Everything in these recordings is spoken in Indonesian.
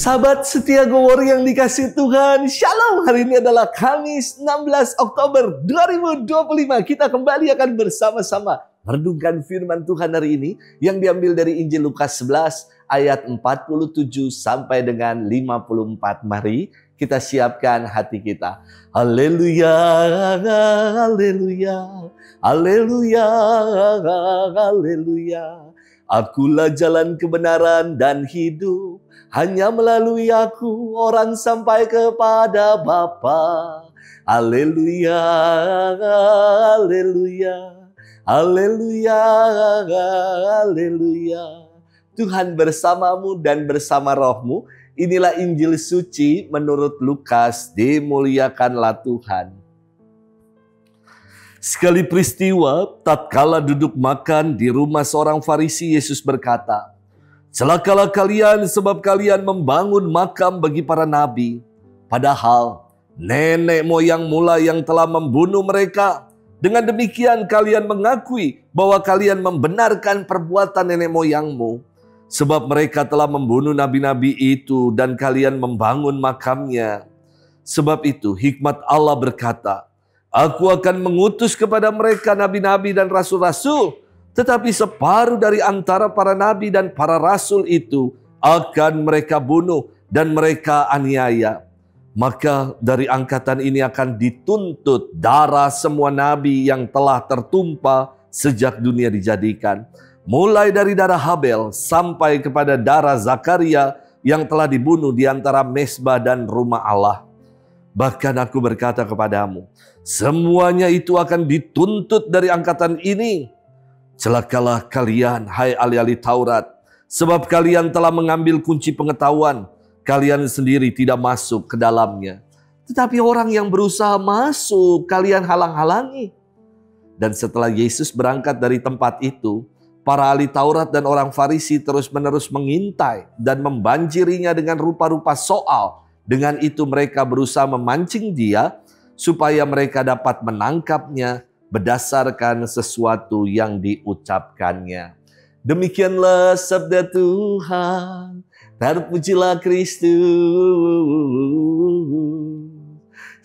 Sahabat setia Gowor yang dikasih Tuhan, Shalom. Hari ini adalah Kamis 16 Oktober 2025. Kita kembali akan bersama-sama merenungkan firman Tuhan hari ini yang diambil dari Injil Lukas 11 ayat 47 sampai dengan 54. Mari kita siapkan hati kita. Haleluya, haleluya, haleluya, haleluya. Akulah jalan kebenaran dan hidup. Hanya melalui aku orang sampai kepada Bapa. Haleluya, haleluya, haleluya, haleluya. Tuhan bersamamu dan bersama rohmu. Inilah Injil suci menurut Lukas. Dimuliakanlah Tuhan. Sekali peristiwa, tatkala duduk makan di rumah seorang Farisi, Yesus berkata, "Celakalah kalian sebab kalian membangun makam bagi para nabi. Padahal nenek moyang mula yang telah membunuh mereka. Dengan demikian kalian mengakui bahwa kalian membenarkan perbuatan nenek moyangmu. Sebab mereka telah membunuh nabi-nabi itu dan kalian membangun makamnya. Sebab itu hikmat Allah berkata, Aku akan mengutus kepada mereka nabi-nabi dan rasul-rasul. Tetapi separuh dari antara para nabi dan para rasul itu akan mereka bunuh dan mereka aniaya. Maka dari angkatan ini akan dituntut darah semua nabi yang telah tertumpah sejak dunia dijadikan. Mulai dari darah Habel sampai kepada darah Zakaria yang telah dibunuh di antara mezbah dan rumah Allah. Bahkan aku berkata kepadamu, semuanya itu akan dituntut dari angkatan ini. Celakalah kalian, hai ahli-ahli Taurat, sebab kalian telah mengambil kunci pengetahuan. Kalian sendiri tidak masuk ke dalamnya. Tetapi orang yang berusaha masuk, kalian halang-halangi. Dan setelah Yesus berangkat dari tempat itu, para ahli Taurat dan orang Farisi terus-menerus mengintai dan membanjirinya dengan rupa-rupa soal. Dengan itu mereka berusaha memancing dia supaya mereka dapat menangkapnya berdasarkan sesuatu yang diucapkannya. Demikianlah sabda Tuhan. Terpujilah Kristus.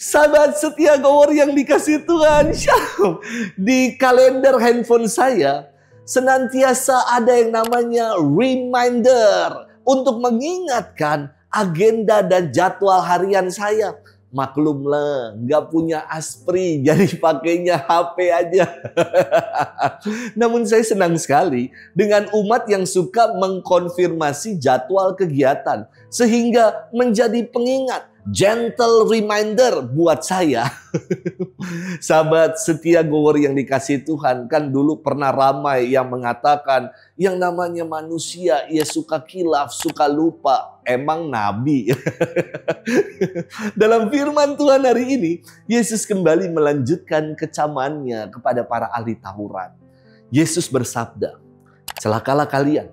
Sahabat setia Gowor yang dikasih Tuhan, Shalom. Di kalender handphone saya senantiasa ada yang namanya reminder untuk mengingatkan agenda dan jadwal harian saya. Maklumlah, nggak punya Aspri, jadi pakainya HP aja. Namun saya senang sekali dengan umat yang suka mengkonfirmasi jadwal kegiatan. Sehingga menjadi pengingat, gentle reminder buat saya. Sahabat setia Gowor yang dikasih Tuhan, kan dulu pernah ramai yang mengatakan yang namanya manusia, ia suka kilaf, suka lupa. Emang nabi? Dalam firman Tuhan hari ini, Yesus kembali melanjutkan kecamannya kepada para ahli Taurat. Yesus bersabda, celakalah kalian,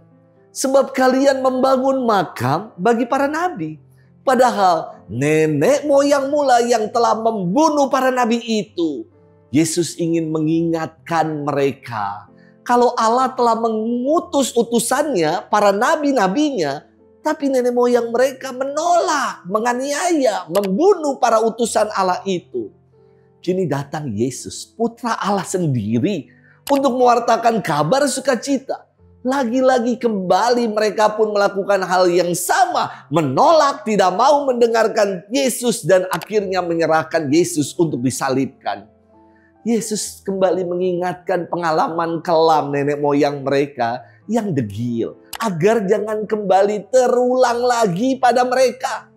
sebab kalian membangun makam bagi para nabi. Padahal nenek moyang mula yang telah membunuh para nabi itu. Yesus ingin mengingatkan mereka. Kalau Allah telah mengutus utusannya, para nabi-nabinya, tapi nenek moyang mereka menolak, menganiaya, membunuh para utusan Allah itu. Kini datang Yesus, putra Allah sendiri, untuk mewartakan kabar sukacita. Lagi-lagi kembali mereka pun melakukan hal yang sama. Menolak, tidak mau mendengarkan Yesus dan akhirnya menyerahkan Yesus untuk disalibkan. Yesus kembali mengingatkan pengalaman kelam nenek moyang mereka yang degil. Agar jangan kembali terulang lagi pada mereka.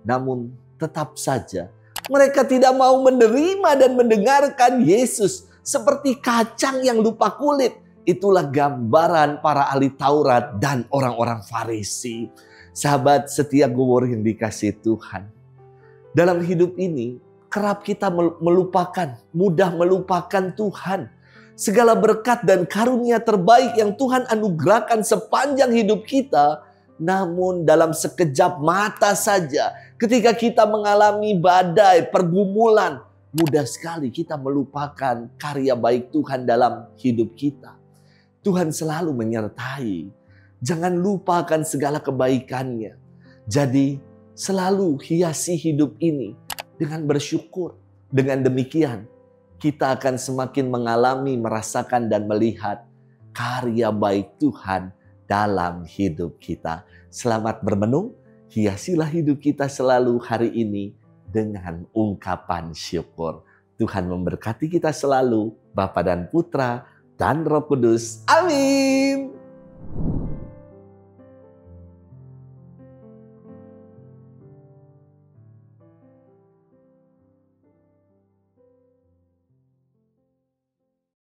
Namun tetap saja mereka tidak mau menerima dan mendengarkan Yesus. Seperti kacang yang lupa kulit. Itulah gambaran para ahli Taurat dan orang-orang Farisi. Sahabat setia Gowor yang dikasih Tuhan. Dalam hidup ini kerap kita melupakan, mudah melupakan Tuhan. Segala berkat dan karunia terbaik yang Tuhan anugerahkan sepanjang hidup kita. Namun dalam sekejap mata saja, ketika kita mengalami badai, pergumulan, mudah sekali kita melupakan karya baik Tuhan dalam hidup kita. Tuhan selalu menyertai. Jangan lupakan segala kebaikannya. Jadi selalu hiasi hidup ini dengan bersyukur. Dengan demikian kita akan semakin mengalami, merasakan dan melihat karya baik Tuhan dalam hidup kita. Selamat bermenung, hiasilah hidup kita selalu hari ini dengan ungkapan syukur. Tuhan memberkati kita selalu, Bapa dan Putra dan Roh Kudus. Amin.